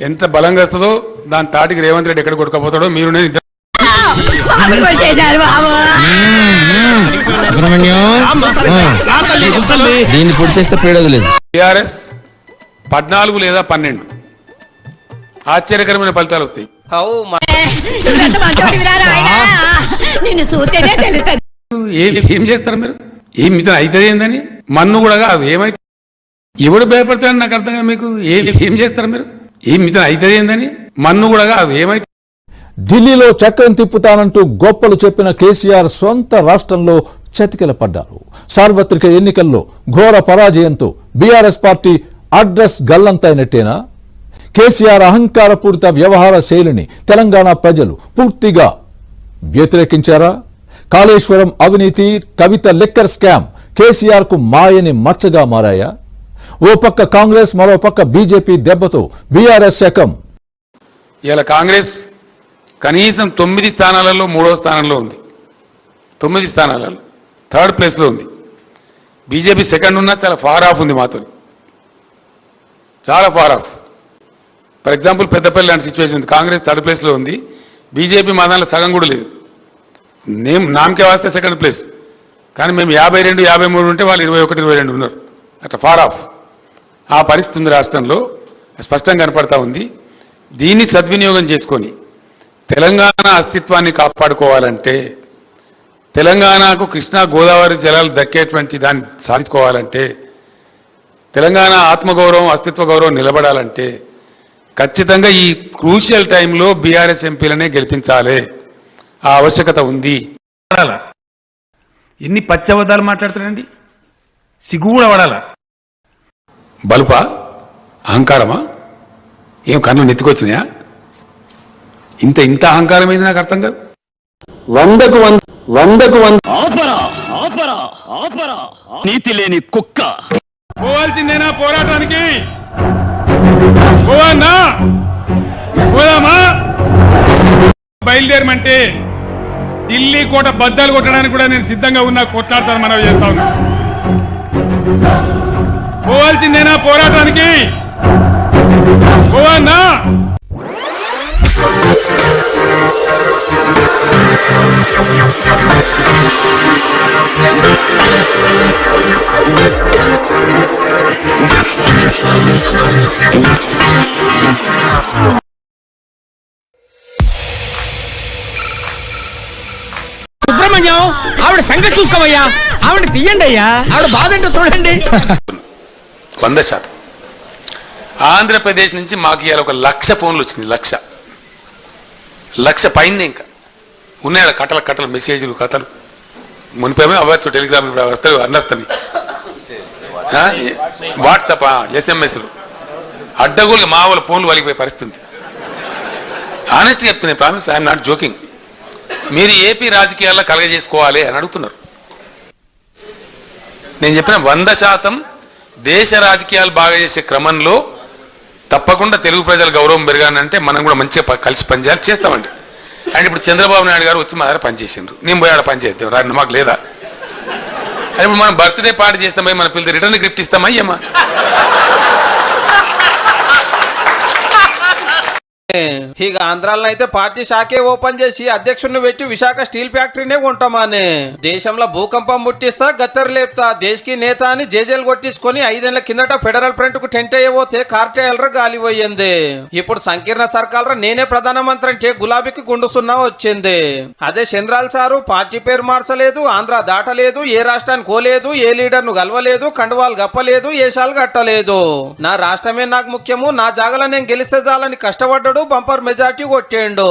ఎంత బలంగా వస్తుందో దాని తాటికి రేవంత్ రెడ్డి ఎక్కడ కొట్టుకపోతాడో మీరు నేను ఇద్దరు దీన్ని పొడి చేస్తే పేడదు లేదు. టీఆర్ఎస్ 14 లేదా 12 ఆశ్చర్యకరమైన ఫలితాలు వస్తాయి. ఏం చేస్తారు మీరు? ఏం మితం అవుతుంది ఏందని మన్ను కూడా కాదు. ఏమైతే ఎవడు భయపడతాడని నాకు అర్థం కాదు. మీకు ఏం చేస్తారు మీరు? ఏం మితం అవుతుంది ఏందని మన్ను కూడా కాదు. ఏమైతే ఢిల్లీలో చక్రం తిప్పుతానంటూ గొప్పలు చెప్పిన కేసీఆర్ సొంత రాష్ట్రంలో చతికిల పడ్డారు. సార్వత్రిక ఎన్నికల్లో ఘోర పరాజయంతో బీఆర్ఎస్ పార్టీ అడ్రస్ గల్లంతైనట్టేనా? కేసీఆర్ అహంకారపూరిత వ్యవహార శైలిని తెలంగాణ ప్రజలు పూర్తిగా వ్యతిరేకించారా? కాళేశ్వరం అవినీతి, కవిత లిక్కర్ స్కామ్ కేసీఆర్ కు మాయని మచ్చగా మారాయా? ఓ పక్క కాంగ్రెస్, మరో పక్క బీజేపీ దెబ్బతో బీఆర్ఎస్ శకం. ఇలా కాంగ్రెస్ కనీసం 9 స్థానాలలో 3వ స్థానంలో ఉంది. 9 స్థానాలలో 3rd ప్లేస్లో ఉంది. బీజేపీ సెకండ్ ఉన్నా చాలా ఫార్ ఆఫ్ ఉంది మాతో, చాలా far off. For example Peddapalli లాంటి సిచ్యువేషన్ ఉంది. కాంగ్రెస్ 3rd ప్లేస్లో ఉంది, బీజేపీ మా దాంట్లో సగం కూడా లేదు. నామకే వాస్తే సెకండ్ ప్లేస్, కానీ మేము 52, 53 ఉంటే వాళ్ళు 21, 22 ఉన్నారు. అట్లా ఫార్ ఆఫ్. ఆ పరిస్థితి ఉంది రాష్ట్రంలో, స్పష్టంగా కనపడతా ఉంది. దీన్ని సద్వినియోగం చేసుకొని తెలంగాణ అస్తిత్వాన్ని కాపాడుకోవాలంటే, తెలంగాణకు కృష్ణా గోదావరి జలాలు దక్కేటువంటి దాన్ని సాధించుకోవాలంటే, తెలంగాణ ఆత్మగౌరవం, అస్తిత్వ గౌరవం నిలబడాలంటే ఖచ్చితంగా ఈ క్రూషియల్ టైంలో బీఆర్ఎస్ ఎంపీలనే గెలిపించాలి. ఆ ఆవశ్యకత ఉంది. ఎన్ని పచ్చబద్దాలు మాట్లాడుతారండి, సిగ్గు కూడా పడాలా? బలుపా, అహంకారమా? ఏం కన్ను నెత్తికొచ్చినాయా? ఇంత అహంకారం ఏంది నాకు అర్థం కాదు. 100కు 100 నీతి లేని కుక్క. పోవాల్సిందేనా పోరాటానికి? పోవన్నా? పోదామా? బయలుదేరమంటే ఢిల్లీ కోట బద్దలు కొట్టడానికి కూడా నేను సిద్ధంగా ఉన్నా, కొట్లాడతాను. మనం చేస్తా ఉన్నా. పోవాల్సిందేనా పోరాటానికి? పోవన్నా? సుబ్రహ్మణ్యం, ఆవిడ సంగతి చూసుకోవయ్యా, ఆవిడ తీయండి అయ్యా, ఆవిడ బాధ ఏంటో చూడండి. 100%. ఆంధ్రప్రదేశ్ నుంచి మాకు ఇవాళ 1,00,000 ఫోన్లు వచ్చింది. 1,00,000 పైన ఇంకా ఉన్నాయి. కట్టల మెసేజ్లు, కథలు. మునిపేమో అవ్వచ్చు, టెలిగ్రామ్ వస్తాయి, అన్నర్తని వాట్సాప్, SMS అడ్డగోలుగా మా వాళ్ళ ఫోన్లు వలిగిపోయే పరిస్థితి. ఆనెస్ట్గా చెప్తున్నాయి, ప్రామిస్, ఐఎమ్ నాట్ జోకింగ్. మీరు ఏపీ రాజకీయాల్లో కలగజేసుకోవాలి అని అడుగుతున్నారు. నేను చెప్పిన 100% దేశ రాజకీయాలు బాగా చేసే క్రమంలో తప్పకుండా తెలుగు ప్రజల గౌరవం పెరగాలంటే మనం కూడా మంచిగా కలిసి పనిచేయాలి, చేస్తామండి. అండ్ ఇప్పుడు చంద్రబాబు నాయుడు గారు వచ్చి మా దగ్గర పనిచేసిండ్రు, నేను పోయి ఆడ పనిచేద్దాం రాండి, మాకు లేదా? అది ఇప్పుడు మనం బర్త్డే పార్టీ చేస్తామై మన పిల్లలు రిటర్న్ గిఫ్ట్ ఇస్తామా అయ్యమ్మా? ఇక ఆంధ్రాలో అయితే పార్టీ శాఖే ఓపెన్ చేసి అధ్యక్షుడిని పెట్టి విశాఖ స్టీల్ ఫ్యాక్టరీనే కొంటామని, దేశంలో భూకంపం ముట్టిస్తా, గత్తరు లేపుతా, దేశకి నేత అని జేజేలు కొట్టించుకొని 5 ఏళ్ల కిందట ఫెడరల్ ఫ్రంట్ కు టెంట్ అయ్యబోతే కార్టేలర్ గాలిపోయింది. ఇప్పుడు సంకీర్ణ సర్కార్ నేనే ప్రధానమంత్రి అంటే గులాబీకి గుండు సున్నా వచ్చింది. అదే చంద్రాల్ సారు పార్టీ పేరు మార్చలేదు, ఆంధ్ర దాటలేదు, ఏ రాష్ట్రానికి కోలేదు, ఏ లీడర్ ను గెలవలేదు, కండువాలు గప్పలేదు, ఏషాలు కట్టలేదు. నా రాష్ట్రమే నాకు ముఖ్యము, నా జాగలో నేను గెలిస్తే చాలని కష్టపడ్డాడు, బంపర్ మెజార్టీ కొట్టేండు.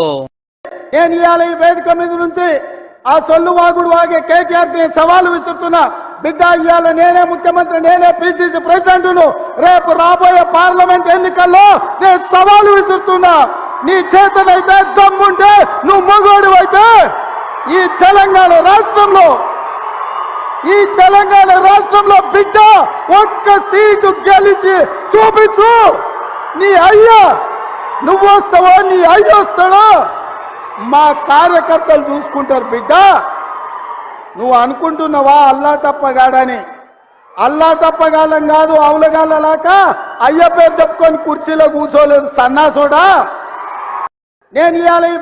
నేను ఇవాళ ఈ వేదిక మీద నుంచి ఆ సొల్లు వాగుడు వాగే కేటీఆర్ కి సవాలు విసురుతున్నా. బిడ్డ, ఇవాళ నేనే ముఖ్యమంత్రి, నేనే పిసిసి ప్రెసిడెంట్ను. రేపు రాబోయే పార్లమెంట్ ఎన్నికల్లో నేను సవాలు విసురుతున్నా. నీ చేతనైతే దమ్ముంటే, నువ్వు మగోడు అయితే ఈ తెలంగాణ రాష్ట్రంలో బిడ్డ ఒక్క సీటు గెలిచి చూపించు. నీ అయ్యా నువ్వు వస్తావో, నీ అయ్య వస్తాడో మా కార్యకర్తలు చూసుకుంటారు. బిడ్డ, నువ్వు అనుకుంటున్నావా అల్లా తప్పగాడని? అల్లా తప్పగాలం కాదు, అవులగాళ్ళలాక అయ్య పేరు చెప్పుకొని కుర్చీలో కూర్చోలేదు సన్నాసోడా. నేను ఇవాళ ఈ